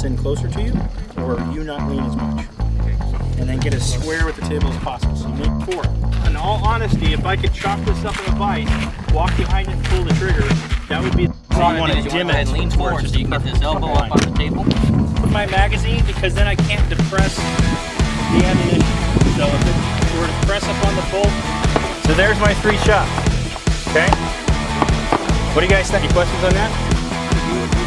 this in closer to you, or you not lean as much. And then get as square with the table as possible. So you make 4. In all honesty, if I could chop this up in a vise, walk behind it and pull the trigger, that would be the you want to dim it and lean forward so you can get this elbow up on the table. Put my magazine, because then I can't depress the ammunition. So if it were to press up on the bolt, so there's my 3 shots. Okay? What do you guys think? Any questions on that?